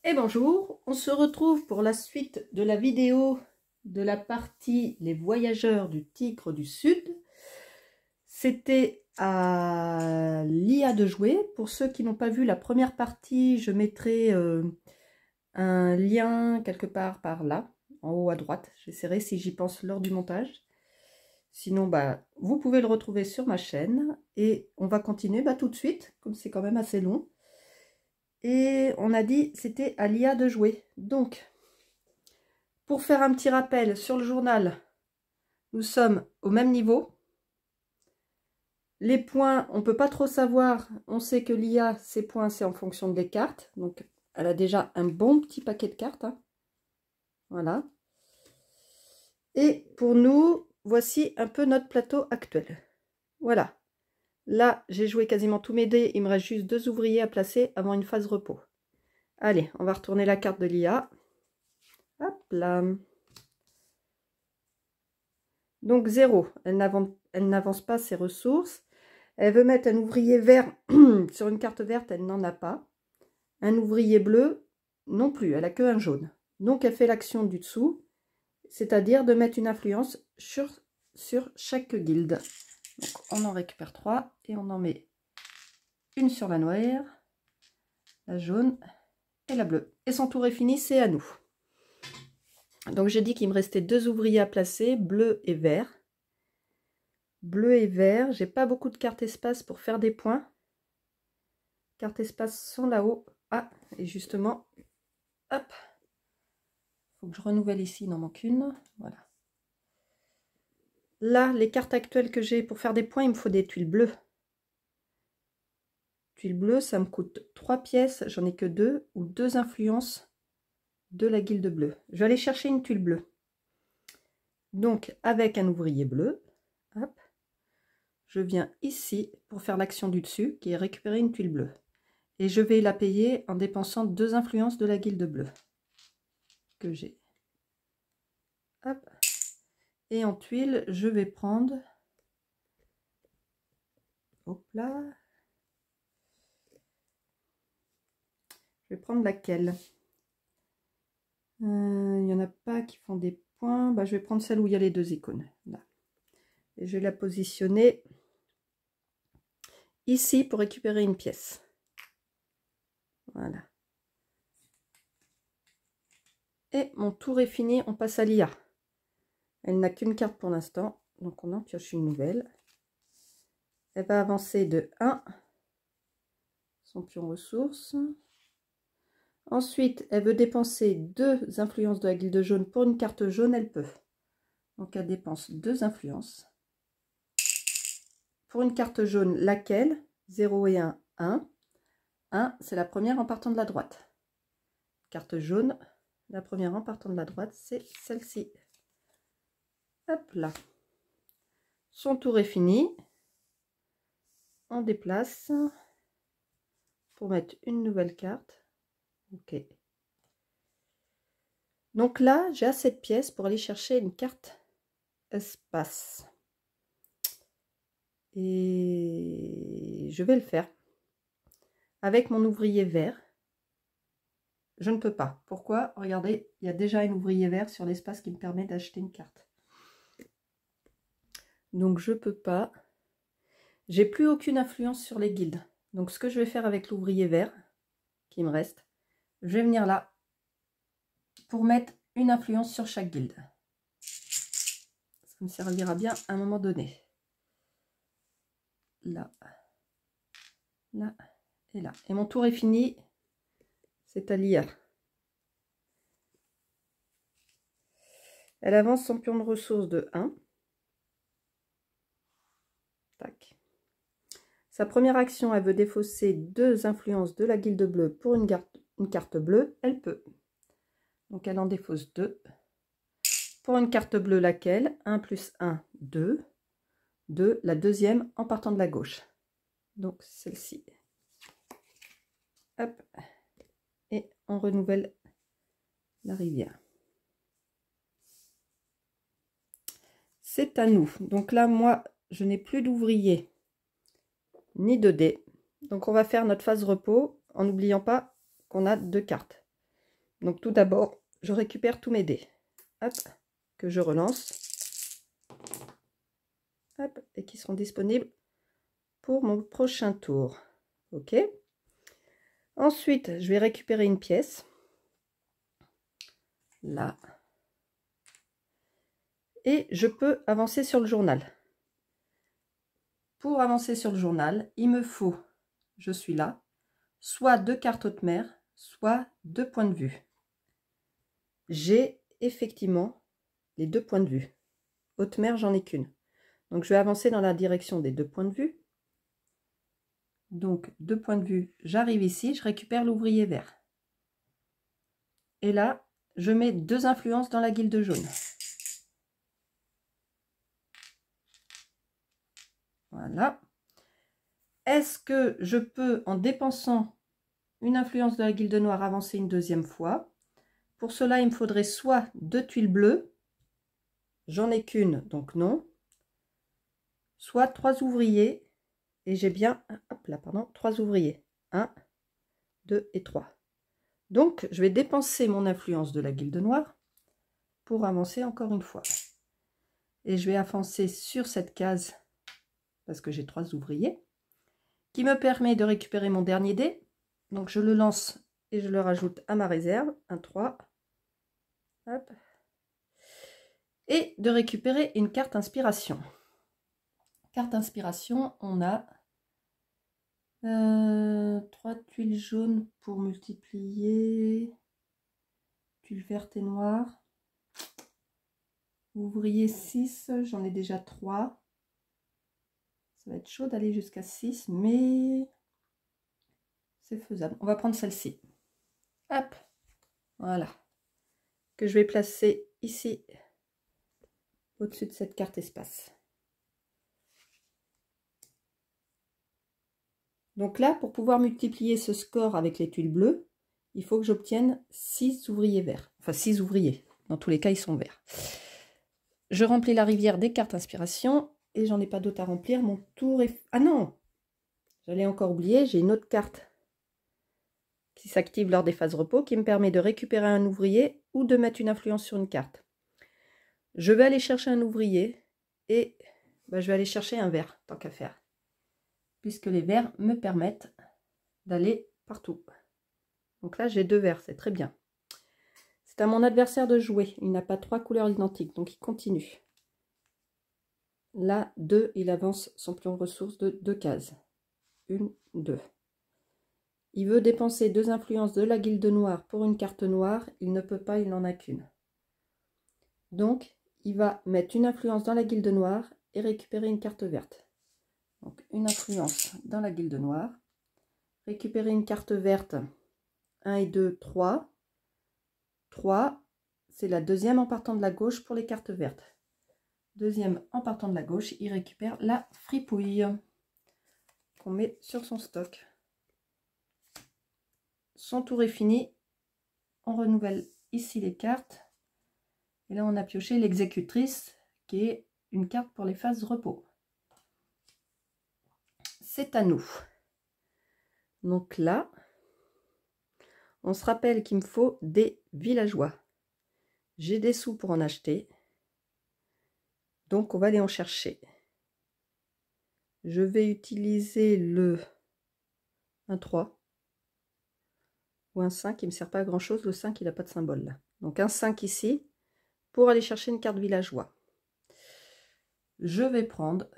Et bonjour, on se retrouve pour la suite de la vidéo de la partie Les Voyageurs du Tigre du Sud. C'était à l'IA de jouer. Pour ceux qui n'ont pas vu la première partie, je mettrai un lien quelque part par là, en haut à droite. J'essaierai si j'y pense lors du montage. Sinon, vous pouvez le retrouver sur ma chaîne. Et on va continuer tout de suite, comme c'est quand même assez long. Et on a dit c'était à l'IA de jouer. Donc, pour faire un petit rappel sur le journal, nous sommes au même niveau. Les points, on ne peut pas trop savoir. On sait que l'IA, ses points, c'est en fonction des cartes. Donc, elle a déjà un bon petit paquet de cartes. Hein. Voilà. Et pour nous, voici un peu notre plateau actuel. Voilà. Là, j'ai joué quasiment tous mes dés. Il me reste juste 2 ouvriers à placer avant une phase repos. Allez, on va retourner la carte de l'IA. Hop là. Donc 0, elle n'avance pas ses ressources. Elle veut mettre un ouvrier vert sur une carte verte, elle n'en a pas. Un ouvrier bleu, non plus, elle a que un jaune. Donc elle fait l'action du dessous, c'est-à-dire de mettre une influence sur chaque guilde. Donc on en récupère 3 et on en met une sur la noire, la jaune et la bleue. Et son tour est fini, c'est à nous. Donc j'ai dit qu'il me restait 2 ouvriers à placer, bleu et vert. Bleu et vert, j'ai pas beaucoup de cartes espace pour faire des points. Cartes espace sont là-haut. Ah, et justement, hop, faut que je renouvelle ici, il en manque une. Voilà. Là, les cartes actuelles que j'ai pour faire des points, il me faut des tuiles bleues. Tuiles bleues, ça me coûte 3 pièces, j'en ai que 2, ou 2 influences de la guilde bleue. Je vais aller chercher une tuile bleue. Donc, avec un ouvrier bleu, hop, je viens ici pour faire l'action du dessus, qui est récupérer une tuile bleue. Et je vais la payer en dépensant 2 influences de la guilde bleue que j'ai. Hop. Et en tuile, je vais prendre... Hop là. Je vais prendre laquelle? Il n'y en a pas qui font des points. Je vais prendre celle où il y a les 2 icônes. Là. Et je vais la positionner ici pour récupérer une pièce. Voilà. Et mon tour est fini, on passe à l'IA. Elle n'a qu'une carte pour l'instant, donc on en pioche une nouvelle. Elle va avancer de 1, son pion ressources. Ensuite, elle veut dépenser 2 influences de la guilde jaune. Pour une carte jaune, elle peut. Donc elle dépense 2 influences. Pour une carte jaune, laquelle? 0 et 1, 1. 1, c'est la première en partant de la droite. Carte jaune, la première en partant de la droite, c'est celle-ci. Hop là. Son tour est fini. On déplace pour mettre une nouvelle carte. Ok. Donc là, j'ai assez de pièces pour aller chercher une carte espace. Et je vais le faire. Avec mon ouvrier vert. Je ne peux pas. Pourquoi? Regardez, il y a déjà un ouvrier vert sur l'espace qui me permet d'acheter une carte. Donc je ne peux pas. J'ai plus aucune influence sur les guildes. Donc ce que je vais faire avec l'ouvrier vert, qui me reste, je vais venir là pour mettre une influence sur chaque guilde. Ça me servira bien à un moment donné. Là, là et là. Et mon tour est fini. C'est à l'IA. Elle avance son pion de ressources de 1. Tac. Sa première action, elle veut défausser 2 influences de la guilde bleue pour une carte bleue. Elle peut. Donc elle en défausse 2. Pour une carte bleue, laquelle? 1 plus 1, 2. 2, la deuxième en partant de la gauche. Donc celle-ci. Hop. Et on renouvelle la rivière. C'est à nous. Donc là, moi, je n'ai plus d'ouvriers ni de dés. Donc on va faire notre phase repos en n'oubliant pas qu'on a 2 cartes. Donc tout d'abord, je récupère tous mes dés. Hop, que je relance. Hop, et qui seront disponibles pour mon prochain tour. Ok. Ensuite, je vais récupérer une pièce. Là. Et je peux avancer sur le journal. Pour avancer sur le journal, il me faut, je suis là, soit 2 cartes haute mer, soit 2 points de vue. J'ai effectivement les 2 points de vue. Haute mer, j'en ai qu'une. Donc je vais avancer dans la direction des 2 points de vue. Donc 2 points de vue, j'arrive ici, je récupère l'ouvrier vert. Et là, je mets 2 influences dans la guilde jaune. Voilà. Est-ce que je peux, en dépensant une influence de la guilde noire, avancer une deuxième fois? Pour cela, il me faudrait soit 2 tuiles bleues, j'en ai qu'une, donc non, soit 3 ouvriers, et j'ai bien, hop là, pardon, 3 ouvriers, 1, 2 et 3. Donc, je vais dépenser mon influence de la guilde noire pour avancer encore une fois. Et je vais avancer sur cette case, parce que j'ai 3 ouvriers, qui me permet de récupérer mon dernier dé. Donc, je le lance et je le rajoute à ma réserve, un 3. Hop. Et de récupérer une carte inspiration. Carte inspiration, on a 3 tuiles jaunes pour multiplier, tuiles vertes et noires, ouvrier 6, j'en ai déjà 3, ça va être chaud d'aller jusqu'à 6, mais c'est faisable. On va prendre celle-ci, hop, voilà, que je vais placer ici, au-dessus de cette carte espace. Donc là, pour pouvoir multiplier ce score avec les tuiles bleues, il faut que j'obtienne 6 ouvriers verts. Enfin, 6 ouvriers. Dans tous les cas, ils sont verts. Je remplis la rivière des cartes inspiration et j'en ai pas d'autres à remplir. Mon tour est... Ah non! J'allais encore oublier, j'ai une autre carte qui s'active lors des phases repos qui me permet de récupérer un ouvrier ou de mettre une influence sur une carte. Je vais aller chercher un ouvrier et je vais aller chercher un vert, tant qu'à faire. Puisque les verts me permettent d'aller partout. Donc là, j'ai 2 verts, c'est très bien. C'est à mon adversaire de jouer. Il n'a pas 3 couleurs identiques, donc il continue. Là, 2, il avance son pion ressource de 2 cases. 1, 2. Il veut dépenser 2 influences de la guilde noire pour une carte noire. Il ne peut pas, il n'en a qu'une. Donc, il va mettre une influence dans la guilde noire et récupérer une carte verte. Donc, une influence dans la guilde noire. Récupérer une carte verte. 1 et 2, 3. 3, c'est la deuxième en partant de la gauche pour les cartes vertes. Deuxième en partant de la gauche, il récupère la fripouille qu'on met sur son stock. Son tour est fini. On renouvelle ici les cartes. Et là, on a pioché l'exécutrice, qui est une carte pour les phases repos. C'est à nous. Donc là, on se rappelle qu'il me faut des villageois. J'ai des sous pour en acheter. Donc, on va aller en chercher. Je vais utiliser le 1-3 ou un 5. Il ne me sert pas à grand chose. Le 5, il n'a pas de symbole là. Donc, un 5 ici pour aller chercher une carte villageois. Je vais prendre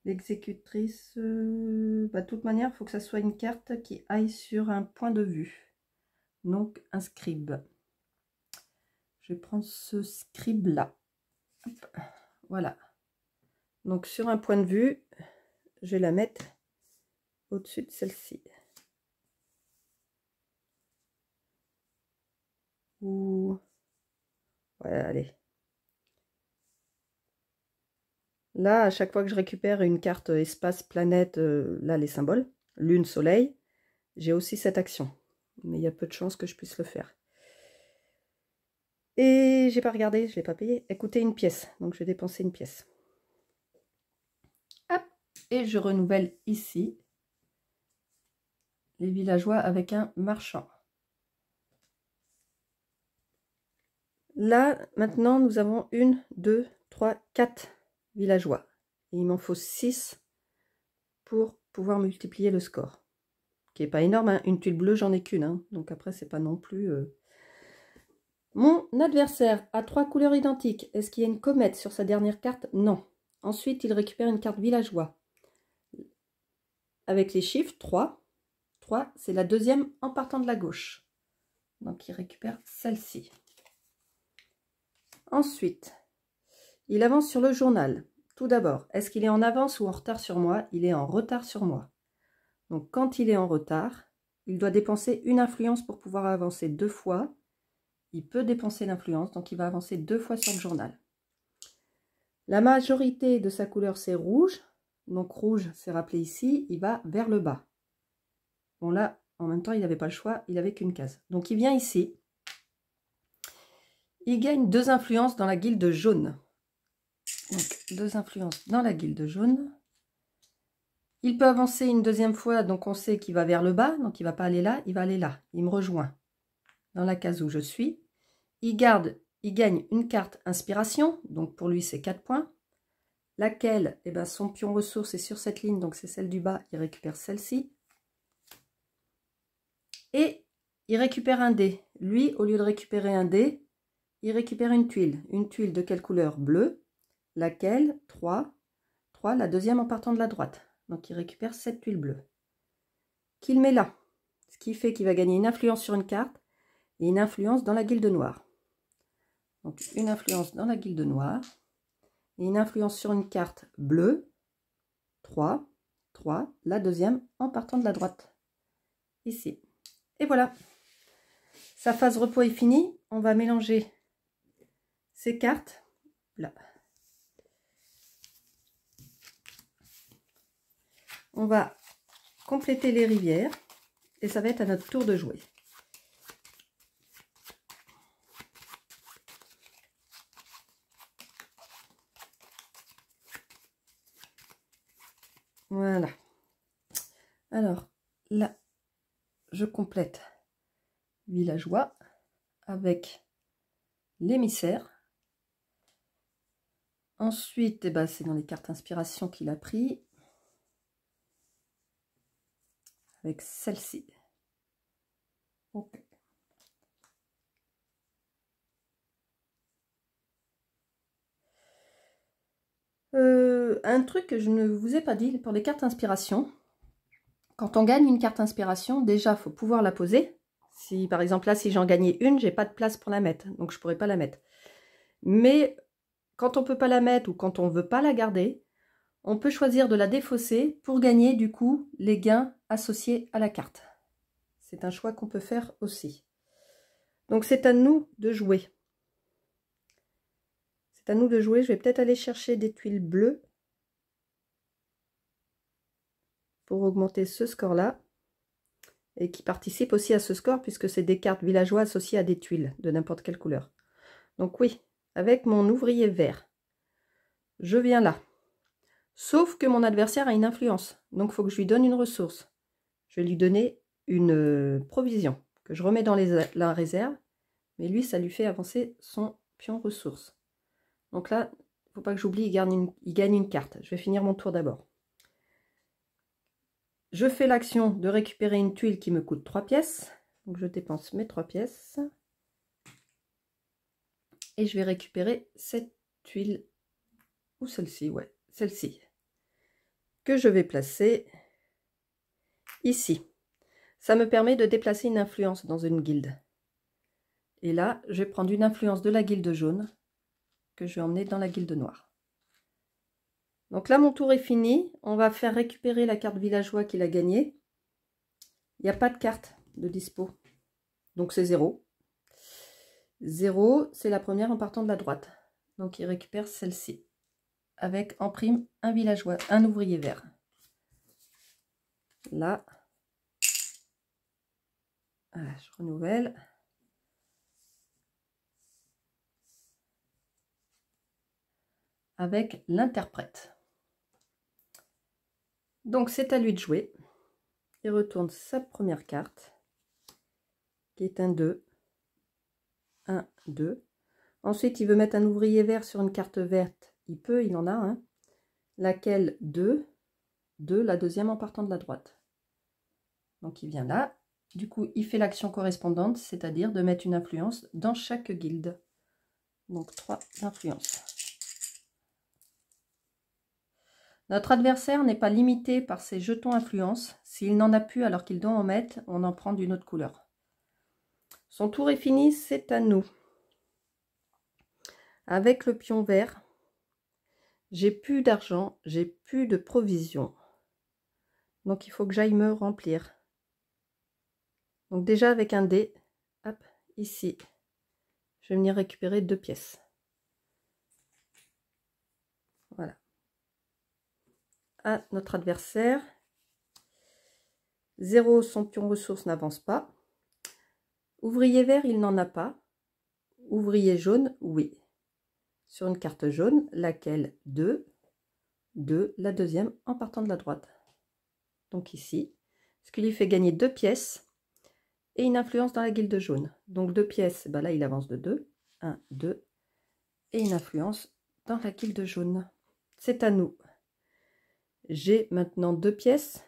l'exécutrice. De toute manière, il faut que ça soit une carte qui aille sur un point de vue. Donc, un scribe. Je vais prendre ce scribe là. Hop, voilà. Donc, sur un point de vue, je vais la mettre au-dessus de celle-ci. Ou... ouais, allez. Là, à chaque fois que je récupère une carte espace, planète, là, les symboles, lune, soleil, j'ai aussi cette action. Mais il y a peu de chances que je puisse le faire. Et j'ai pas regardé, je l'ai pas payé. Écoutez, une pièce. Donc, je vais dépenser une pièce. Hop, et je renouvelle ici les villageois avec un marchand. Là, maintenant, nous avons 1, 2, 3, 4 villageois. Et il m'en faut 6 pour pouvoir multiplier le score. Qui n'est pas énorme, hein. Une tuile bleue, j'en ai qu'une. Hein. Donc après, c'est pas non plus... Mon adversaire a 3 couleurs identiques. Est-ce qu'il y a une comète sur sa dernière carte? Non. Ensuite, il récupère une carte villageois. Avec les chiffres, 3. 3, c'est la deuxième en partant de la gauche. Donc, il récupère celle-ci. Ensuite, il avance sur le journal. Tout d'abord, est-ce qu'il est en avance ou en retard sur moi? Il est en retard sur moi. Donc, quand il est en retard, il doit dépenser une influence pour pouvoir avancer 2 fois. Il peut dépenser l'influence, donc il va avancer 2 fois sur le journal. La majorité de sa couleur, c'est rouge. Donc, rouge, c'est rappelé ici, il va vers le bas. Bon, là, en même temps, il n'avait pas le choix, il n'avait qu'une case. Donc, il vient ici. Il gagne 2 influences dans la guilde jaune. Donc, 2 influences dans la guilde jaune. Il peut avancer une deuxième fois, donc on sait qu'il va vers le bas, donc il ne va pas aller là, il va aller là. Il me rejoint dans la case où je suis. Il gagne une carte inspiration, donc pour lui c'est 4 points. Laquelle, eh ben, son pion ressource est sur cette ligne, donc c'est celle du bas, il récupère celle-ci. Et il récupère un dé. Lui, au lieu de récupérer un dé, il récupère une tuile. Une tuile de quelle couleur? Bleu. Laquelle? 3. 3, la deuxième en partant de la droite. Donc il récupère cette tuile bleue. Qu'il met là. Ce qui fait qu'il va gagner une influence sur une carte et une influence dans la guilde noire. Donc une influence dans la guilde noire et une influence sur une carte bleue. 3, 3, la deuxième en partant de la droite. Ici. Et voilà. Sa phase repos est finie. On va mélanger ces cartes. Là. On va compléter les rivières et ça va être à notre tour de jouer. Voilà. Alors, là, je complète villageois avec l'émissaire. Ensuite, eh ben, c'est dans les cartes inspiration qu'il a pris. Avec celle-ci. Okay. Un truc que je ne vous ai pas dit pour les cartes inspiration. Quand on gagne une carte inspiration, déjà, il faut pouvoir la poser. Si, par exemple, là, si j'en gagnais une, j'ai pas de place pour la mettre. Donc, je pourrais pas la mettre. Mais quand on peut pas la mettre ou quand on veut pas la garder, on peut choisir de la défausser pour gagner, du coup, les gains associés à la carte. C'est un choix qu'on peut faire aussi. Donc, c'est à nous de jouer. C'est à nous de jouer. Je vais peut-être aller chercher des tuiles bleues pour augmenter ce score-là. Et qui participent aussi à ce score puisque c'est des cartes villageois associées à des tuiles de n'importe quelle couleur. Donc oui, avec mon ouvrier vert, je viens là. Sauf que mon adversaire a une influence. Donc il faut que je lui donne une ressource. Je vais lui donner une provision que je remets dans la réserve. Mais lui, ça lui fait avancer son pion ressource. Donc là, il ne faut pas que j'oublie, il gagne une carte. Je vais finir mon tour d'abord. Je fais l'action de récupérer une tuile qui me coûte 3 pièces. Donc je dépense mes 3 pièces. Et je vais récupérer cette tuile, ou celle-ci, ouais, celle-ci, que je vais placer ici. Ça me permet de déplacer une influence dans une guilde. Et là, je vais prendre une influence de la guilde jaune que je vais emmener dans la guilde noire. Donc là, mon tour est fini. On va faire récupérer la carte villageois qu'il a gagnée. Il n'y a pas de carte de dispo. Donc c'est 0. 0, c'est la première en partant de la droite. Donc il récupère celle-ci. Avec en prime un villageois, un ouvrier vert. Là. Voilà, je renouvelle. Avec l'interprète. Donc c'est à lui de jouer. Il retourne sa première carte, qui est un 2. 1, 2. Ensuite, il veut mettre un ouvrier vert sur une carte verte. Il peut, il en a un. Laquelle 2, 2, la deuxième en partant de la droite. Donc il vient là. Du coup, il fait l'action correspondante, c'est-à-dire de mettre une influence dans chaque guilde. Donc 3 influences. Notre adversaire n'est pas limité par ses jetons influence. S'il n'en a plus alors qu'il doit en mettre, on en prend d'une autre couleur. Son tour est fini, c'est à nous. Avec le pion vert, j'ai plus d'argent, j'ai plus de provisions. Donc il faut que j'aille me remplir. Donc déjà avec un dé, hop, ici, je vais venir récupérer 2 pièces. Voilà. À notre adversaire. 0, son pion ressource n'avance pas. Ouvrier vert, il n'en a pas. Ouvrier jaune, oui. Sur une carte jaune, laquelle 2, 2, la deuxième en partant de la droite. Donc ici, ce qui lui fait gagner 2 pièces et une influence dans la guilde jaune. Donc 2 pièces, ben là il avance de 2. 1, 2. Et une influence dans la guilde jaune. C'est à nous. J'ai maintenant 2 pièces.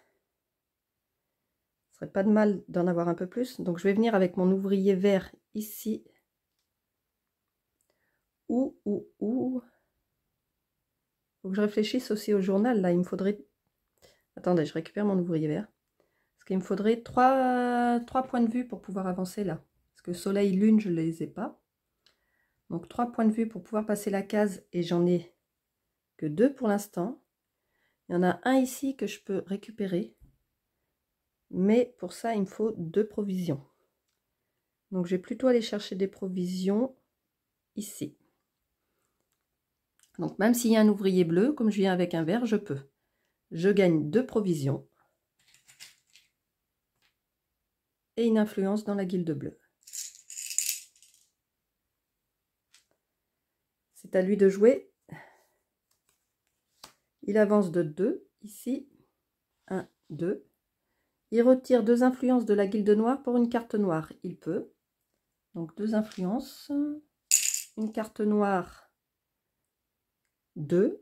Ce serait pas de mal d'en avoir un peu plus. Donc je vais venir avec mon ouvrier vert ici. Faut que je réfléchisse aussi au journal. Là, il me faudrait... Attendez, je récupère mon ouvrier vert. Parce qu'il me faudrait 3 points de vue pour pouvoir avancer là. Parce que soleil, lune, je ne les ai pas. Donc 3 points de vue pour pouvoir passer la case. Et j'en ai que 2 pour l'instant. Il y en a un ici que je peux récupérer. Mais pour ça, il me faut 2 provisions. Donc, je vais plutôt aller chercher des provisions ici. Donc, même s'il y a un ouvrier bleu, comme je viens avec un vert, je peux. Je gagne 2 provisions. Et une influence dans la guilde bleue. C'est à lui de jouer. Il avance de 2 ici. 1, 2. Il retire 2 influences de la guilde noire pour une carte noire. Il peut. Donc 2 influences. Une carte noire. 2.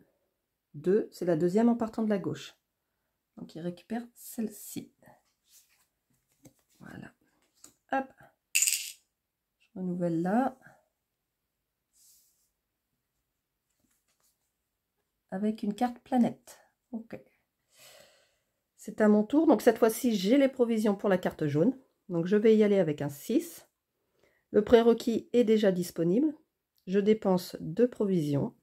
2, c'est la deuxième en partant de la gauche. Donc il récupère celle-ci. Voilà. Hop. Je renouvelle là. Avec une carte planète. Ok. C'est à mon tour. Donc cette fois-ci, j'ai les provisions pour la carte jaune. Donc je vais y aller avec un 6. Le prérequis est déjà disponible. Je dépense 2 provisions.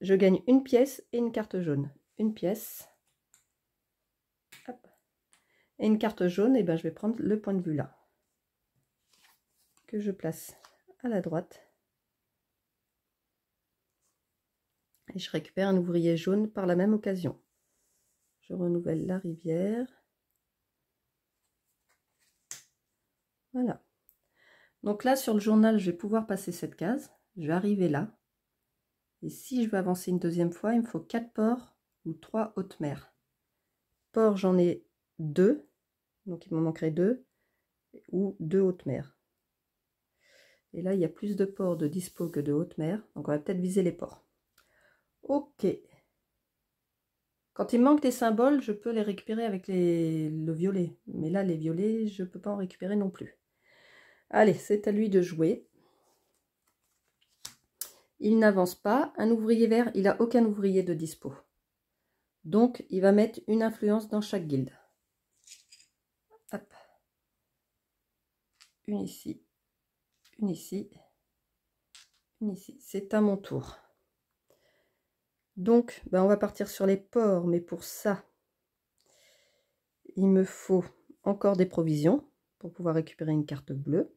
Je gagne une pièce et une carte jaune. Une pièce. Hop. Et une carte jaune, et ben je vais prendre le point de vue là. Que je place à la droite. Et je récupère un ouvrier jaune par la même occasion. Je renouvelle la rivière. Voilà. Donc là, sur le journal, je vais pouvoir passer cette case. Je vais arriver là. Et si je veux avancer une deuxième fois, il me faut 4 ports ou 3 hautes mers. Ports, j'en ai 2. Donc il m'en manquerait 2. Ou 2 hautes mers. Et là, il y a plus de ports de dispo que de hautes mers. Donc on va peut-être viser les ports. Ok. Quand il me manque des symboles, je peux les récupérer avec le violet. Mais là, les violets, je ne peux pas en récupérer non plus. Allez, c'est à lui de jouer. Il n'avance pas. Un ouvrier vert, il n'a aucun ouvrier de dispo. Donc, il va mettre une influence dans chaque guilde. Hop. Une ici. Une ici. Une ici. C'est à mon tour. Donc, ben, on va partir sur les ports. Mais pour ça, il me faut encore des provisions pour pouvoir récupérer une carte bleue.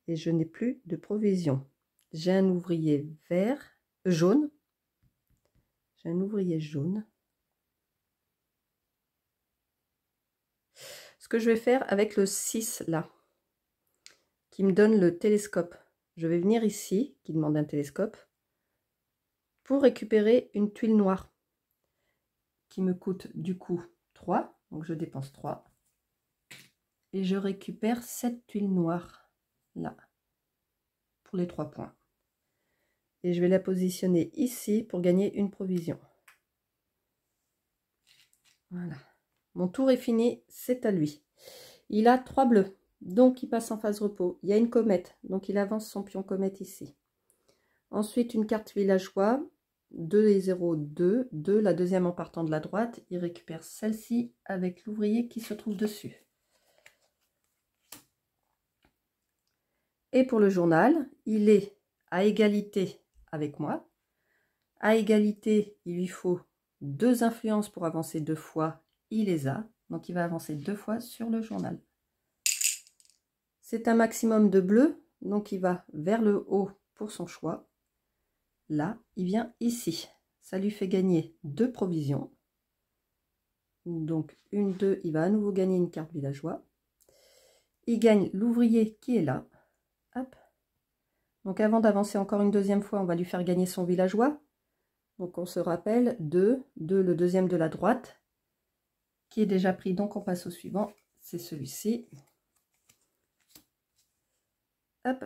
Et je n'ai plus de provisions. J'ai un ouvrier vert, jaune. J'ai un ouvrier jaune. Ce que je vais faire avec le 6 là, qui me donne le télescope. Je vais venir ici, qui demande un télescope, pour récupérer une tuile noire, qui me coûte du coup 3. Donc je dépense 3. Et je récupère cette tuile noire là. pour les 3 points. Et je vais la positionner ici pour gagner une provision. Voilà. Mon tour est fini, c'est à lui. Il a 3 bleus, donc il passe en phase repos. Il y a une comète, donc il avance son pion comète ici. Ensuite, une carte villageois, 2 et 0, 2, 2, la deuxième en partant de la droite. Il récupère celle-ci avec l'ouvrier qui se trouve dessus. Et pour le journal, il est à égalité avec moi. À égalité, il lui faut 2 influences pour avancer 2 fois. Il les a, donc il va avancer 2 fois sur le journal. C'est un maximum de bleu, donc il va vers le haut pour son choix. Là, il vient ici. Ça lui fait gagner 2 provisions. Donc, 1, 2, il va à nouveau gagner une carte villageois. Il gagne l'ouvrier qui est là. Hop. Donc, avant d'avancer encore une deuxième fois, on va lui faire gagner son villageois. Donc, on se rappelle 2, 2, le deuxième de la droite, qui est déjà pris. Donc, on passe au suivant. C'est celui-ci. Hop.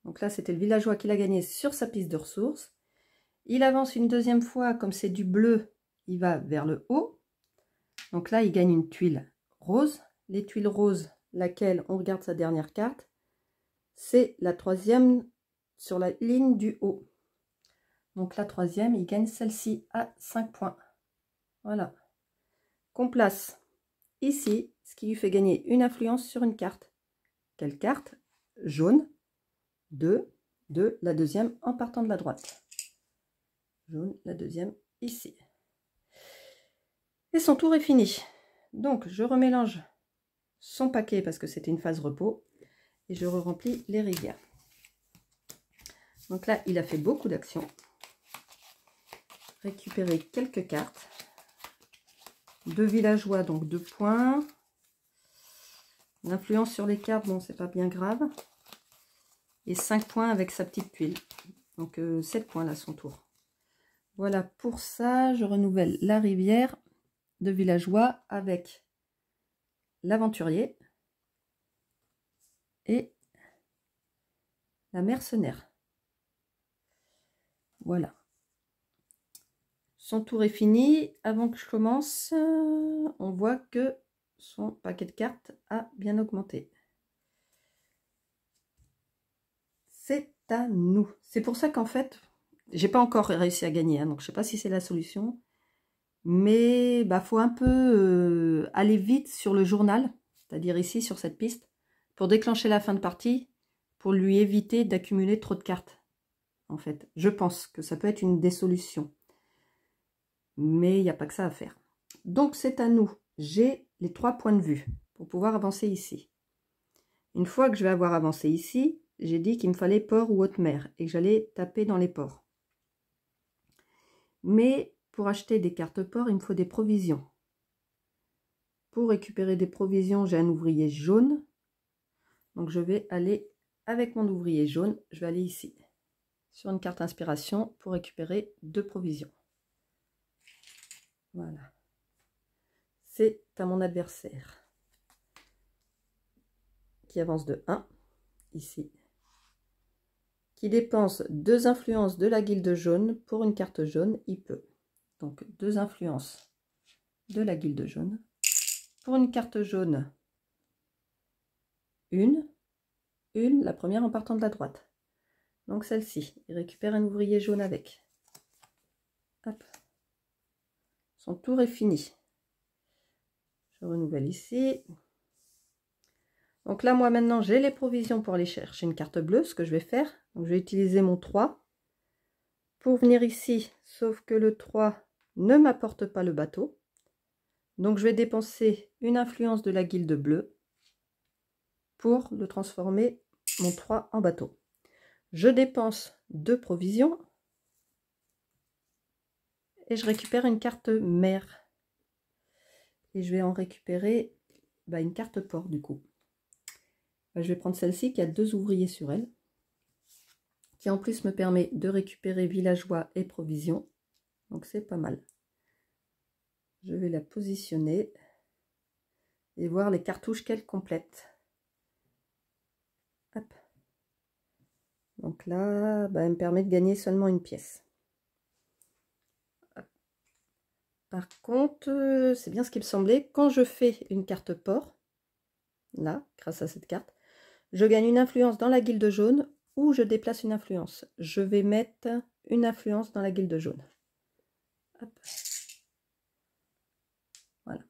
Donc là, c'était le villageois qui l'a gagné sur sa piste de ressources. Il avance une deuxième fois, comme c'est du bleu, il va vers le haut. Donc là, il gagne une tuile rose. Les tuiles roses, laquelle on regarde sa dernière carte, c'est la 3e sur la ligne du haut. Donc la 3e, il gagne celle-ci à 5 points. Voilà. Qu'on place ici, ce qui lui fait gagner une influence sur une carte. Quelle carte? Jaune. 2, 2, la deuxième en partant de la droite. Jaune, la deuxième ici. Et son tour est fini. Donc, je remélange son paquet parce que c'était une phase repos. Et je remplis les rivières. Donc là, il a fait beaucoup d'actions. Récupérer quelques cartes. 2 villageois, donc 2 points. L'influence sur les cartes, bon, c'est pas bien grave. Et 5 points avec sa petite tuile. Donc 7 points là, son tour. Voilà, pour ça, je renouvelle la rivière de villageois avec l'aventurier et la mercenaire. Voilà. Son tour est fini. Avant que je commence, on voit que son paquet de cartes a bien augmenté. C'est à nous. C'est pour ça qu'en fait, j'ai pas encore réussi à gagner, hein, donc je sais pas si c'est la solution. Mais bah, faut un peu aller vite sur le journal, c'est-à-dire ici sur cette piste, pour déclencher la fin de partie, pour lui éviter d'accumuler trop de cartes. En fait, je pense que ça peut être une des solutions. Mais il n'y a pas que ça à faire. Donc c'est à nous. J'ai les 3 points de vue pour pouvoir avancer ici. Une fois que je vais avoir avancé ici, j'ai dit qu'il me fallait port ou haute mer et que j'allais taper dans les ports. Mais pour acheter des cartes port, il me faut des provisions. Pour récupérer des provisions, j'ai un ouvrier jaune. Donc je vais aller avec mon ouvrier jaune, je vais aller ici, sur une carte inspiration, pour récupérer 2 provisions. Voilà. C'est à mon adversaire qui avance de 1, ici, qui dépense 2 influences de la guilde jaune pour une carte jaune, il peut. Donc 2 influences de la guilde jaune. Pour une carte jaune, une, la première en partant de la droite. Donc celle-ci, il récupère un ouvrier jaune avec. Hop. Son tour est fini. Je renouvelle ici. Donc là, moi maintenant, j'ai les provisions pour aller chercher une carte bleue, ce que je vais faire. Donc je vais utiliser mon 3 pour venir ici, sauf que le 3 ne m'apporte pas le bateau. Donc je vais dépenser une influence de la guilde bleue pour le transformer mon 3 en bateau. Je dépense 2 provisions et je récupère une carte mer. Et je vais en récupérer une carte port du coup. Je vais prendre celle-ci qui a 2 ouvriers sur elle, qui en plus me permet de récupérer villageois et provisions. Donc c'est pas mal. Je vais la positionner et voir les cartouches qu'elle complète. Hop. Donc là, bah, elle me permet de gagner seulement une pièce. Par contre, c'est bien ce qui me semblait, quand je fais une carte port, là, grâce à cette carte, je gagne une influence dans la guilde jaune ou je déplace une influence. Je vais mettre une influence dans la guilde jaune. Hop. Voilà.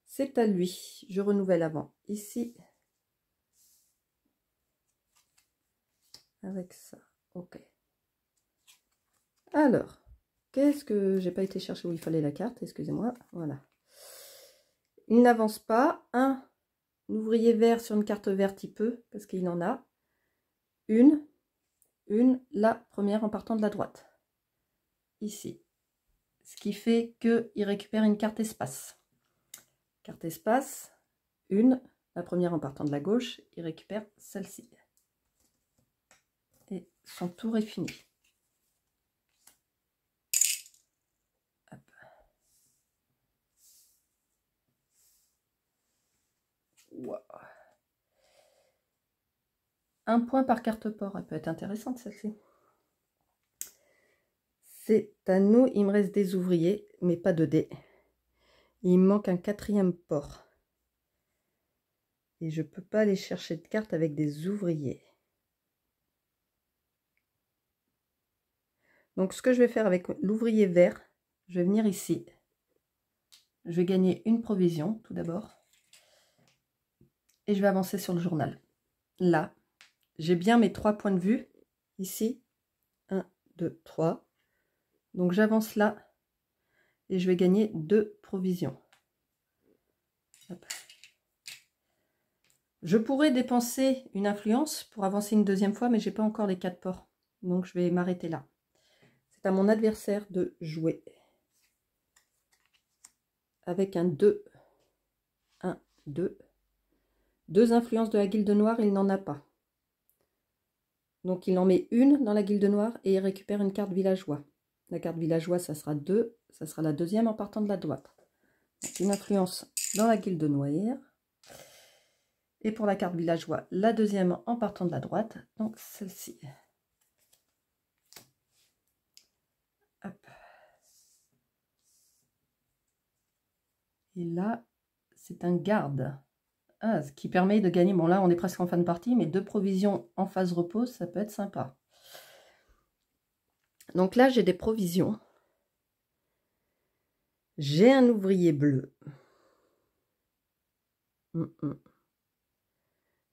C'est à lui. Je renouvelle avant. Ici. Avec ça. Ok. Alors, qu'est-ce que... J'ai pas été chercher où il fallait la carte, excusez-moi. Voilà. Il n'avance pas. Un ouvrier vert sur une carte verte, il peut, parce qu'il en a. Une, la première en partant de la droite. Ici. Ce qui fait qu'il récupère une carte espace. Carte espace, la première en partant de la gauche, il récupère celle-ci. Et son tour est fini. Hop. Wow. Un point par carte port, elle peut être intéressante celle-ci. C'est à nous, il me reste des ouvriers, mais pas de dés. Il me manque un 4e port. Et je peux pas aller chercher de cartes avec des ouvriers. Donc ce que je vais faire avec l'ouvrier vert, je vais venir ici. Je vais gagner une provision tout d'abord. Et je vais avancer sur le journal. Là, j'ai bien mes 3 points de vue. Ici, 1, 2, 3. Donc j'avance là. Et je vais gagner 2 provisions. Hop. Je pourrais dépenser une influence pour avancer une 2e fois, mais j'ai pas encore les 4 ports. Donc je vais m'arrêter là. C'est à mon adversaire de jouer. Avec un 2. 1, 2. 2 influences de la guilde noire, il n'en a pas. Donc il en met une dans la guilde noire et il récupère une carte villageois. La carte villageois, ça sera 2. Ça sera la 2e en partant de la droite. Donc une influence dans la guilde noire. Et pour la carte villageois, la 2e en partant de la droite. Donc celle-ci. Hop. Et là, c'est un garde. Ah, ce qui permet de gagner, bon là on est presque en fin de partie, mais 2 provisions en phase repose, ça peut être sympa. Donc là j'ai des provisions. J'ai un ouvrier bleu.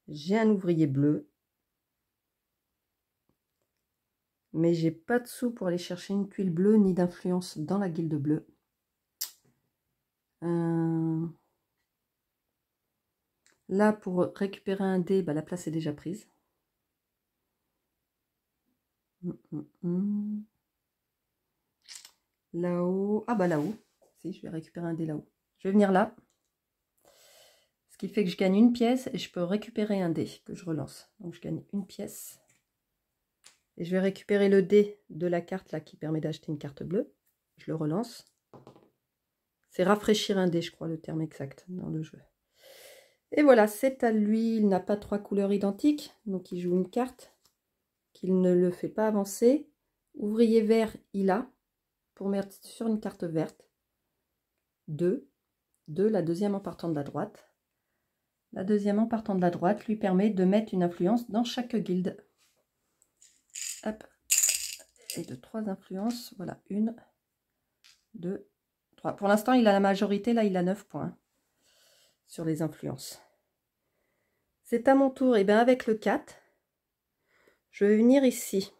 J'ai un ouvrier bleu. Mais j'ai pas de sous pour aller chercher une tuile bleue ni d'influence dans la guilde bleue. Là, pour récupérer un dé, bah, la place est déjà prise. Là-haut. Ah bah là-haut. Si, je vais récupérer un dé là-haut. Je vais venir là. Ce qui fait que je gagne une pièce et je peux récupérer un dé que je relance. Donc je gagne une pièce. Et je vais récupérer le dé de la carte là qui permet d'acheter une carte bleue. Je le relance. C'est rafraîchir un dé, je crois, le terme exact dans le jeu. Et voilà, c'est à lui. Il n'a pas 3 couleurs identiques. Donc il joue une carte qu'il ne le fait pas avancer. Ouvrier vert, il a. Pour mettre sur une carte verte. 2. La 2e en partant de la droite. La 2e en partant de la droite lui permet de mettre une influence dans chaque guilde. Hop. Et de 3 influences. Voilà, 1, 2, 3. Pour l'instant, il a la majorité. Là, il a 9 points sur les influences. C'est à mon tour. Et bien avec le 4, je vais venir ici.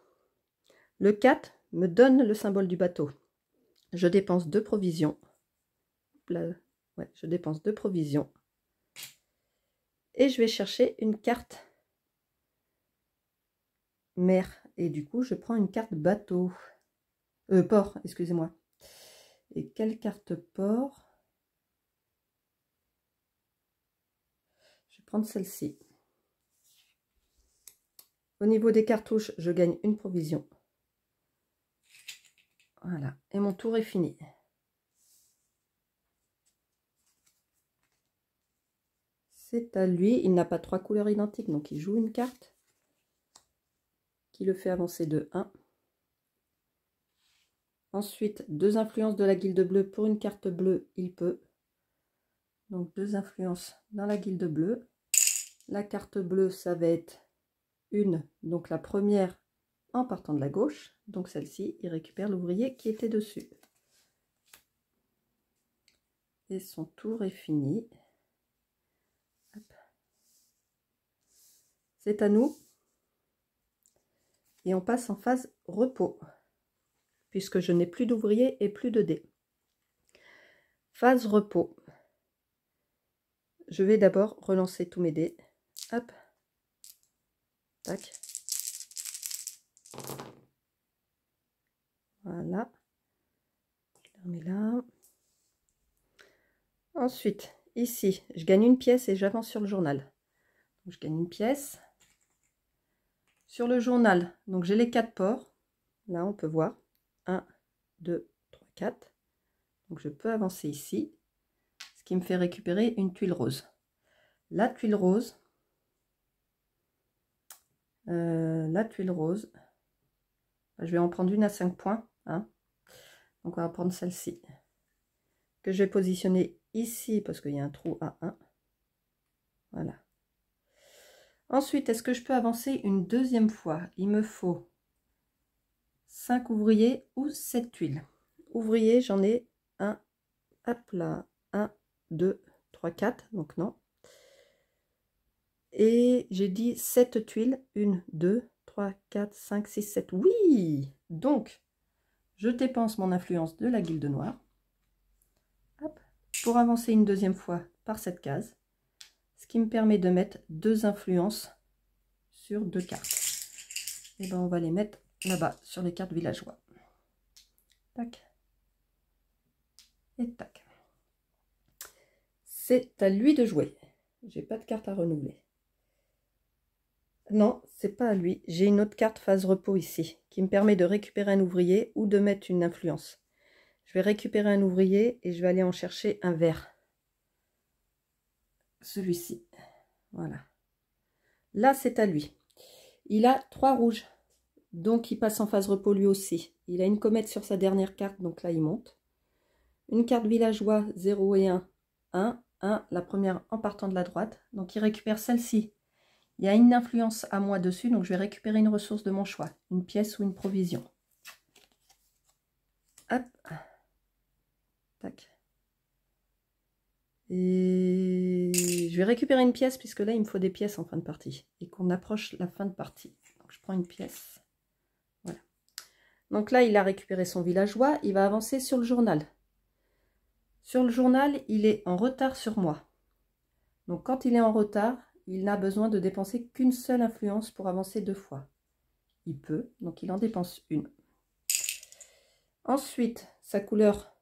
Le 4 me donne le symbole du bateau. Je dépense 2 provisions. Là, ouais, je dépense 2 provisions. Et je vais chercher une carte mer. Et du coup, je prends une carte bateau. Port, excusez-moi. Et quelle carte port? Je vais prendre celle-ci. Au niveau des cartouches, je gagne une provision. Voilà. Et mon tour est fini. C'est à lui. Il n'a pas 3 couleurs identiques, donc il joue une carte. qui le fait avancer de 1. Ensuite, 2 influences de la guilde bleue. Pour une carte bleue, il peut. Donc 2 influences dans la guilde bleue. La carte bleue, ça va être une, donc la première en partant de la gauche. Donc celle-ci, il récupère l'ouvrier qui était dessus. Et son tour est fini. C'est à nous. Et on passe en phase repos, puisque je n'ai plus d'ouvrier et plus de dés. Phase repos. Je vais d'abord relancer tous mes dés. Hop. Tac. Voilà. Je la remets là. Ensuite, ici, je gagne une pièce et j'avance sur le journal. Donc, je gagne une pièce. Sur le journal, donc j'ai les 4 ports. Là, on peut voir 1, 2, 3, 4. Donc, je peux avancer ici, ce qui me fait récupérer une tuile rose. La tuile rose, je vais en prendre une à 5 points. Hein. Donc, on va prendre celle-ci, que je vais positionner ici parce qu'il y a un trou à 1. Voilà. Ensuite, est-ce que je peux avancer une deuxième fois? Il me faut 5 ouvriers ou 7 tuiles. Ouvriers, j'en ai un, hop là, 1, 2, 3, 4, donc non. Et j'ai dit 7 tuiles, 1, 2, 3, 4, 5, 6, 7. Oui! Donc, je dépense mon influence de la guilde noire. Hop, pour avancer une deuxième fois par cette case. Ce qui me permet de mettre 2 influences sur 2 cartes. Et ben on va les mettre là-bas sur les cartes villageois. Tac. Et tac. C'est à lui de jouer. J'ai pas de carte à renouveler. Non, c'est pas à lui. J'ai une autre carte phase repos ici, qui me permet de récupérer un ouvrier ou de mettre une influence. Je vais récupérer un ouvrier et je vais aller en chercher un vert. Celui-ci. Voilà. Là, c'est à lui. Il a 3 rouges. Donc, il passe en phase repos lui aussi. Il a une comète sur sa dernière carte, donc là, il monte. Une carte villageois, 0 et 1. 1, 1, la première en partant de la droite. Donc, il récupère celle-ci. Il y a une influence à moi dessus, donc je vais récupérer une ressource de mon choix. Une pièce ou une provision. Hop. Tac. Et je vais récupérer une pièce, puisque là, il me faut des pièces en fin de partie. Et qu'on approche la fin de partie. Donc, je prends une pièce. Voilà. Donc là, il a récupéré son villageois. Il va avancer sur le journal. Sur le journal, il est en retard sur moi. Donc, quand il est en retard, il n'a besoin de dépenser qu'une seule influence pour avancer 2 fois. Il peut, donc il en dépense une. Ensuite, sa couleur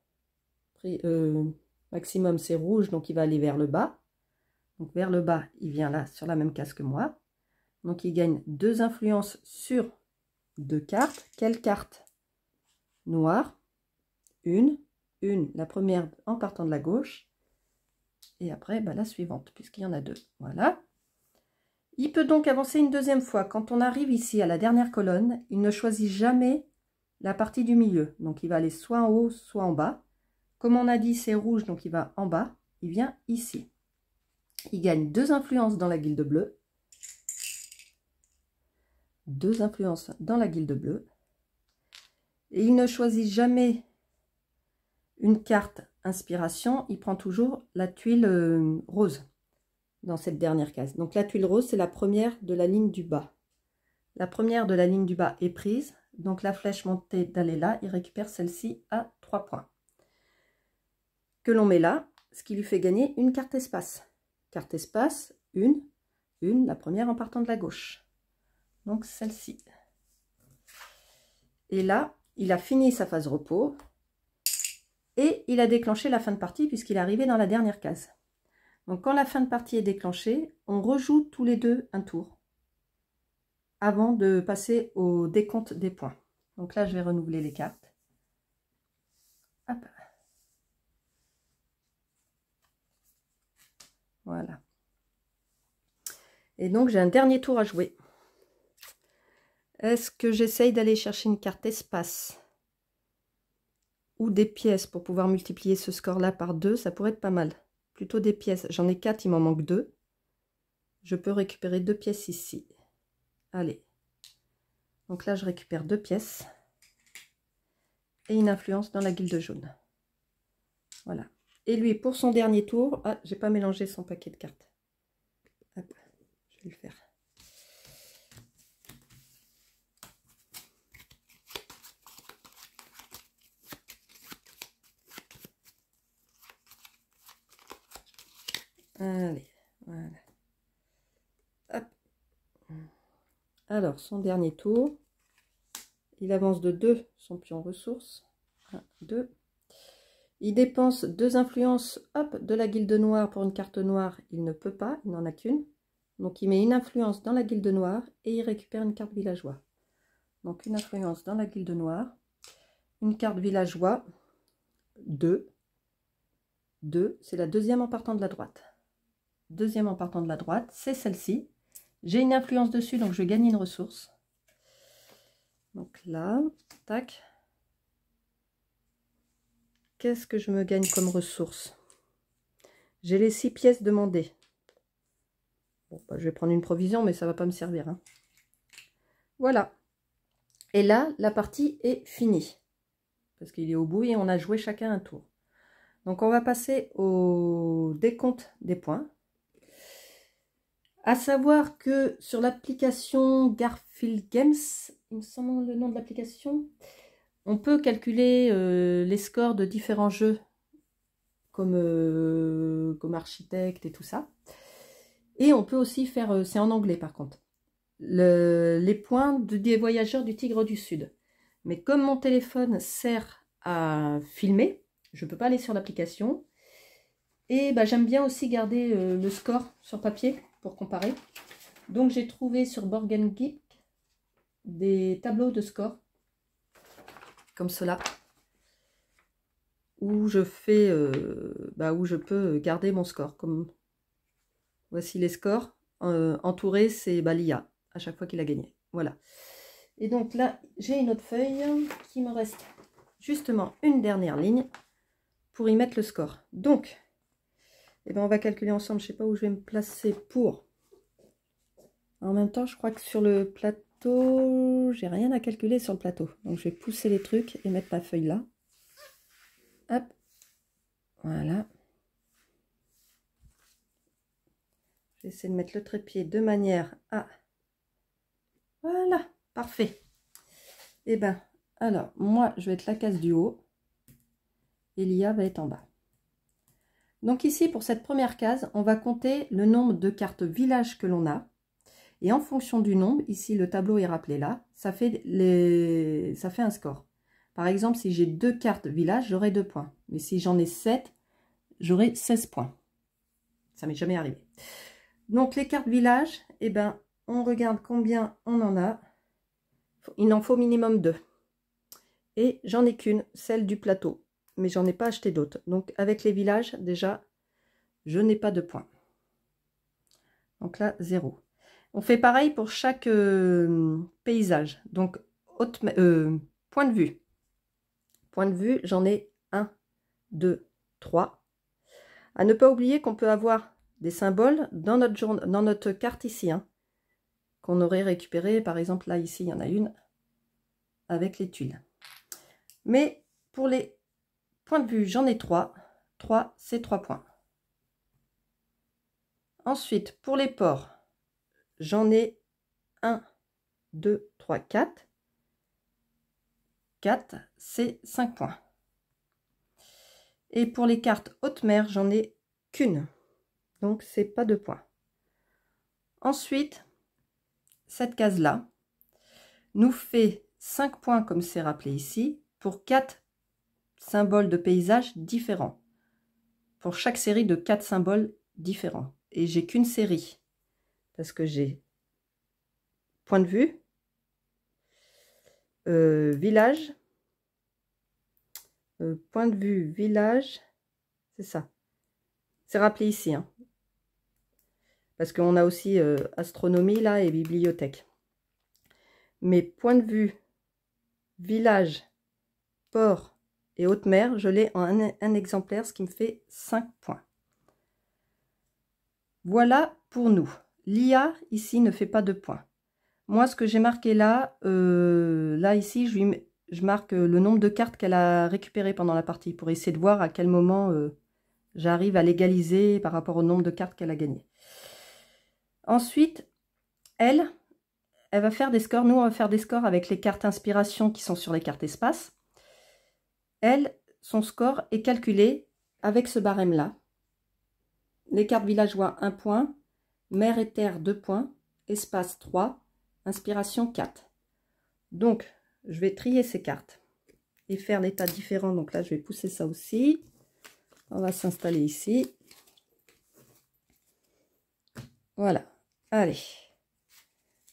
maximum, c'est rouge, donc il va aller vers le bas. Donc vers le bas, il vient là, sur la même case que moi. Donc il gagne 2 influences sur 2 cartes. Quelle carte? Noire. Une, la première en partant de la gauche. Et après, la suivante, puisqu'il y en a 2. Voilà. Il peut donc avancer une deuxième fois. Quand on arrive ici à la dernière colonne, il ne choisit jamais la partie du milieu. Donc, il va aller soit en haut, soit en bas. Comme on a dit, c'est rouge, donc il va en bas. Il vient ici. Il gagne 2 influences dans la guilde bleue. 2 influences dans la guilde bleue. Et il ne choisit jamais une carte inspiration. Il prend toujours la tuile rose. Dans cette dernière case. Donc la tuile rose, c'est la première de la ligne du bas. La première de la ligne du bas est prise. Donc la flèche montée d'aller là, il récupère celle-ci à 3 points. Que l'on met là, ce qui lui fait gagner une carte espace. Carte espace, une, la première en partant de la gauche. Donc celle-ci. Et là, il a fini sa phase repos. Et il a déclenché la fin de partie puisqu'il est arrivé dans la dernière case. Donc, quand la fin de partie est déclenchée, on rejoue tous les deux un tour avant de passer au décompte des points. Donc là, je vais renouveler les cartes. Hop. Voilà. Et donc, j'ai un dernier tour à jouer. Est-ce que j'essaye d'aller chercher une carte espace ou des pièces pour pouvoir multiplier ce score-là par 2? Ça pourrait être pas mal. Plutôt des pièces. J'en ai 4, il m'en manque 2. Je peux récupérer 2 pièces ici. Allez. Donc là, je récupère 2 pièces. Et une influence dans la guilde jaune. Voilà. Et lui, pour son dernier tour... Ah, j'ai pas mélangé son paquet de cartes. Hop, je vais le faire. Allez, voilà. Hop. Alors, son dernier tour, il avance de 2 son pion ressources. 1, 2. Il dépense 2 influences, hop, de la guilde noire pour une carte noire. Il ne peut pas, il n'en a qu'une. Donc, il met une influence dans la guilde noire et il récupère une carte villageois. Donc, une influence dans la guilde noire. Une carte villageois. 2. 2, c'est la deuxième en partant de la droite. Deuxième en partant de la droite, c'est celle-ci. J'ai une influence dessus, donc je vais gagner une ressource. Donc là, tac. Qu'est-ce que je me gagne comme ressource? J'ai les 6 pièces demandées. Bon, bah, je vais prendre une provision, mais ça ne va pas me servir. Hein. Voilà. Et là, la partie est finie. Parce qu'il est au bout et on a joué chacun un tour. Donc on va passer au décompte des points. À savoir que sur l'application Garfield Games, il me semble le nom de l'application, on peut calculer les scores de différents jeux comme Architecte et tout ça. Et on peut aussi faire, c'est en anglais par contre, les points des voyageurs du Tigre du Sud. Mais comme mon téléphone sert à filmer, je ne peux pas aller sur l'application. Et bah, j'aime bien aussi garder le score sur papier pour comparer. Donc j'ai trouvé sur Board Game Geek des tableaux de score comme cela où je fais où je peux garder mon score. Comme voici les scores entourés, c'est l'IA à chaque fois qu'il a gagné. Voilà. Et donc là j'ai une autre feuille qui me reste justement une dernière ligne pour y mettre le score. Donc on va calculer ensemble. Je sais pas où je vais me placer pour. En même temps, je crois que sur le plateau, j'ai rien à calculer sur le plateau. Donc, je vais pousser les trucs et mettre ma feuille là. Hop. Voilà. Je vais essayer de mettre le trépied de manière à... Voilà. Parfait. Et ben, alors, moi, je vais être la case du haut. Et l'IA va être en bas. Donc ici, pour cette première case, on va compter le nombre de cartes village que l'on a. Et en fonction du nombre, ici le tableau est rappelé là, ça fait un score. Par exemple, si j'ai 2 cartes village, j'aurai 2 points. Mais si j'en ai 7, j'aurai 16 points. Ça m'est jamais arrivé. Donc les cartes village, on regarde combien on en a. Il en faut minimum 2. Et j'en ai qu'une, celle du plateau. Mais j'en ai pas acheté d'autres. Donc avec les villages, déjà, je n'ai pas de points. Donc là, 0. On fait pareil pour chaque paysage. Donc, point de vue. Point de vue, j'en ai 1, 2, 3. À ne pas oublier qu'on peut avoir des symboles dans notre carte ici. Hein, qu'on aurait récupéré. Par exemple, là, ici, il y en a une avec les tuiles. Mais pour les points de vue, j'en ai 3. 3, c'est 3 points. Ensuite, pour les ports, j'en ai 1, 2, 3, 4. 4, c'est 5 points. Et pour les cartes haute mer, j'en ai qu'une. Donc, c'est pas 2 points. Ensuite, cette case-là nous fait 5 points, comme c'est rappelé ici, pour 4 symboles de paysage différents. Pour chaque série de 4 symboles différents. Et j'ai qu'une série. Parce que j'ai point de vue, village, point de vue, village, c'est ça. C'est rappelé ici. Hein. Parce qu'on a aussi astronomie là et bibliothèque. Mais point de vue, village, port et haute mer, je l'ai en un exemplaire, ce qui me fait 5 points. Voilà pour nous. L'IA, ici, ne fait pas de points. Moi, ce que j'ai marqué là, ici, je marque le nombre de cartes qu'elle a récupérées pendant la partie pour essayer de voir à quel moment j'arrive à l'égaliser par rapport au nombre de cartes qu'elle a gagnées. Ensuite, elle va faire des scores. Nous, on va faire des scores avec les cartes inspiration qui sont sur les cartes espace. Elle, son score est calculé avec ce barème-là. Les cartes villageois, 1 point. Mer et terre, 2 points. Espace, 3. Inspiration, 4. Donc, je vais trier ces cartes et faire l'état différent. Donc là, je vais pousser ça aussi. On va s'installer ici. Voilà. Allez.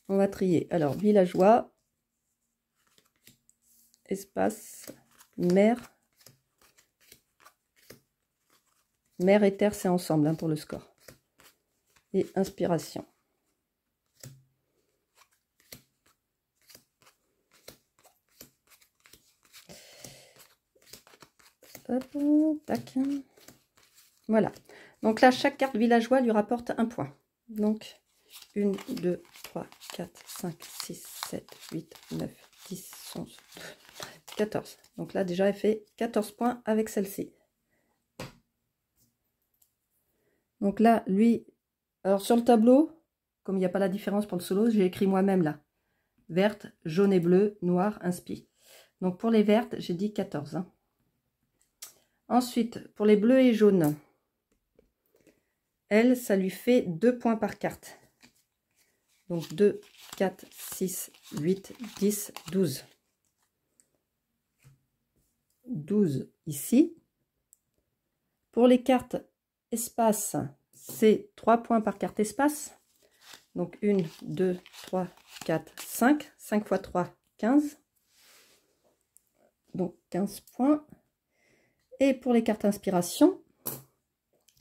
On va trier. Alors, villageois, espace, mer. Mer et terre, c'est ensemble hein, pour le score. Et inspiration. Hop, tac. Voilà. Donc là, chaque carte villageois lui rapporte 1 point. Donc, 1, 2, 3, 4, 5, 6, 7, 8, 9, 10, 11, 12, 13, 14. Donc là, déjà, elle fait 14 points avec celle-ci. Donc là, lui, alors sur le tableau, comme il n'y a pas la différence pour le solo, j'ai écrit moi-même là. Verte, jaune et bleu, noir, inspi. Donc pour les vertes, j'ai dit 14. Hein. Ensuite, pour les bleus et jaunes, elle, ça lui fait 2 points par carte. Donc 2, 4, 6, 8, 10, 12. 12 ici. Pour les cartes espace, c'est 3 points par carte espace. Donc 1, 2, 3, 4, 5. 5 x 3, 15. Donc 15 points. Et pour les cartes inspiration,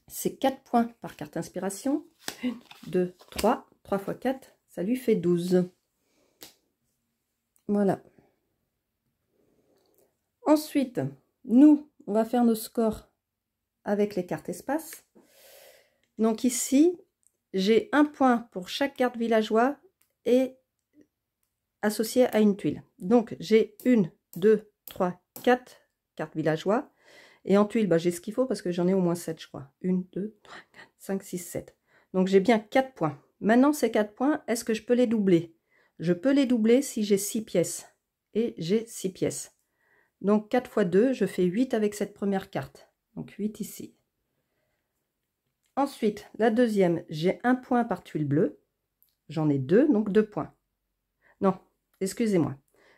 c'est 4 points par carte inspiration. 1, 2, 3. 3 x 4, ça lui fait 12. Voilà. Ensuite, nous, on va faire nos scores avec les cartes espace. Donc ici, j'ai 1 point pour chaque carte villageois et associé à une tuile. Donc j'ai 1, 2, 3, 4 cartes villageois. Et en tuile, bah, j'ai ce qu'il faut parce que j'en ai au moins 7, je crois. 1, 2, 3, 4, 5, 6, 7. Donc j'ai bien 4 points. Maintenant, ces 4 points, est-ce que je peux les doubler? Je peux les doubler si j'ai 6 pièces. Et j'ai 6 pièces. Donc 4 x 2, je fais 8 avec cette première carte. Donc 8 ici. Ensuite, la deuxième, j'ai 1 point par tuile bleue. J'en ai 2, donc 2 points. Non, excusez-moi.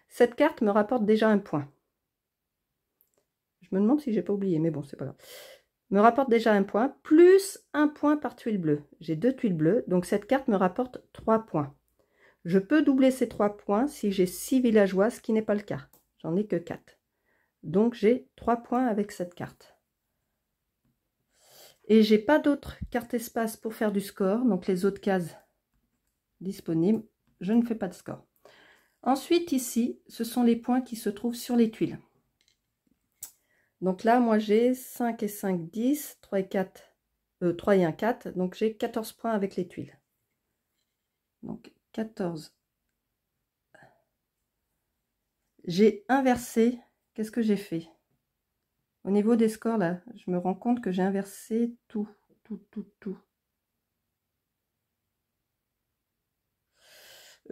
Cette carte me rapporte déjà 1 point. Je me demande si j'ai pas oublié, mais bon, c'est pas grave. Me rapporte déjà 1 point, plus 1 point par tuile bleue. J'ai 2 tuiles bleues, donc cette carte me rapporte 3 points. Je peux doubler ces 3 points si j'ai 6 villageois, ce qui n'est pas le cas. J'en ai que 4. Donc j'ai 3 points avec cette carte. Et j'ai pas d'autres cartes espace pour faire du score, donc les autres cases disponibles, je ne fais pas de score. Ensuite ici, ce sont les points qui se trouvent sur les tuiles. Donc là, moi j'ai 5 et 5, 10, 3 et 4, 3 et 1, 4, donc j'ai 14 points avec les tuiles. Donc 14. J'ai inversé, qu'est-ce que j'ai fait? Au niveau des scores là, je me rends compte que j'ai inversé tout.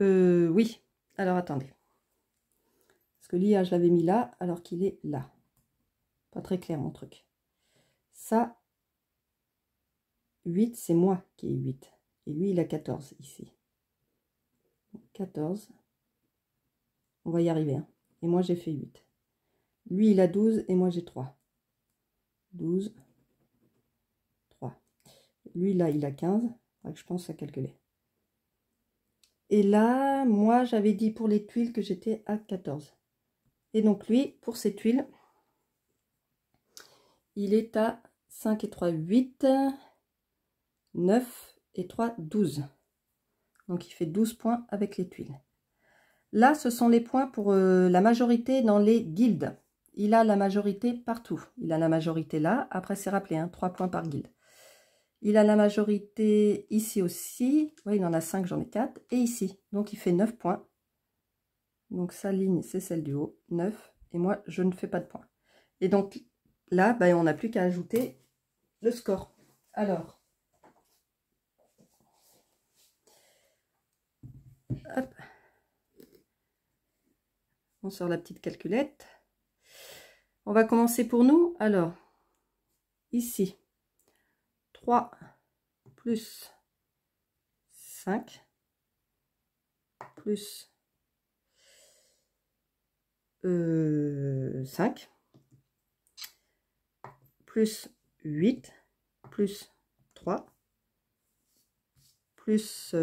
Oui, alors attendez. Parce que l'IA, je l'avais mis là, alors qu'il est là. Pas très clair mon truc. Ça, 8, c'est moi qui ai 8. Et lui, il a 14 ici. 14. On va y arriver. Hein. Et moi, j'ai fait 8. Lui, il a 12 et moi, j'ai 3. 12. 3. Lui, là, il a 15. Je pense à calculer. Et là, moi, j'avais dit pour les tuiles que j'étais à 14. Et donc, lui, pour ces tuiles, il est à 5 et 3, 8, 9 et 3, 12. Donc, il fait 12 points avec les tuiles. Là, ce sont les points pour la majorité dans les guildes. Il a la majorité partout. Il a la majorité là. Après, c'est rappelé, hein, 3 points par guilde. Il a la majorité ici aussi. Oui, il en a 5, j'en ai 4. Et ici. Donc, il fait 9 points. Donc, sa ligne, c'est celle du haut. 9. Et moi, je ne fais pas de points. Et donc, là, ben, on n'a plus qu'à ajouter le score. Alors, hop. On sort la petite calculette. On va commencer pour nous. Alors, ici, 3 plus 5 plus 5 plus 8 plus 3 plus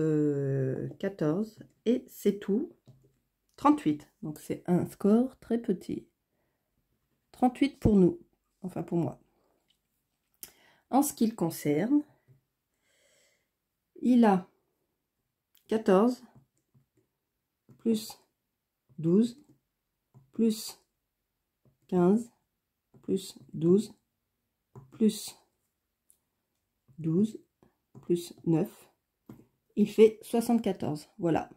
14 et c'est tout. 38. Donc c'est un score très petit. 38 pour nous, enfin pour moi. En ce qui le concerne, il a 14 plus 12 plus 15 plus 12 plus 12 plus 9. Il fait 74. Voilà.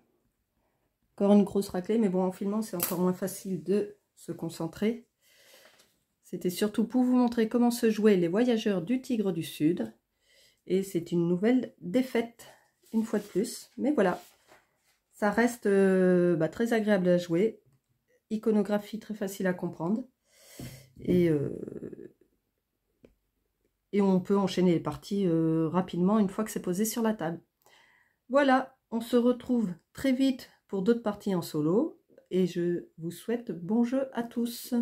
Encore une grosse raclée, mais bon, en filmant, c'est encore moins facile de se concentrer. C'était surtout pour vous montrer comment se jouaient les voyageurs du Tigre du Sud. Et c'est une nouvelle défaite, une fois de plus. Mais voilà, ça reste très agréable à jouer. Iconographie très facile à comprendre. Et on peut enchaîner les parties rapidement une fois que c'est posé sur la table. Voilà, on se retrouve très vite pour d'autres parties en solo. Et je vous souhaite bon jeu à tous.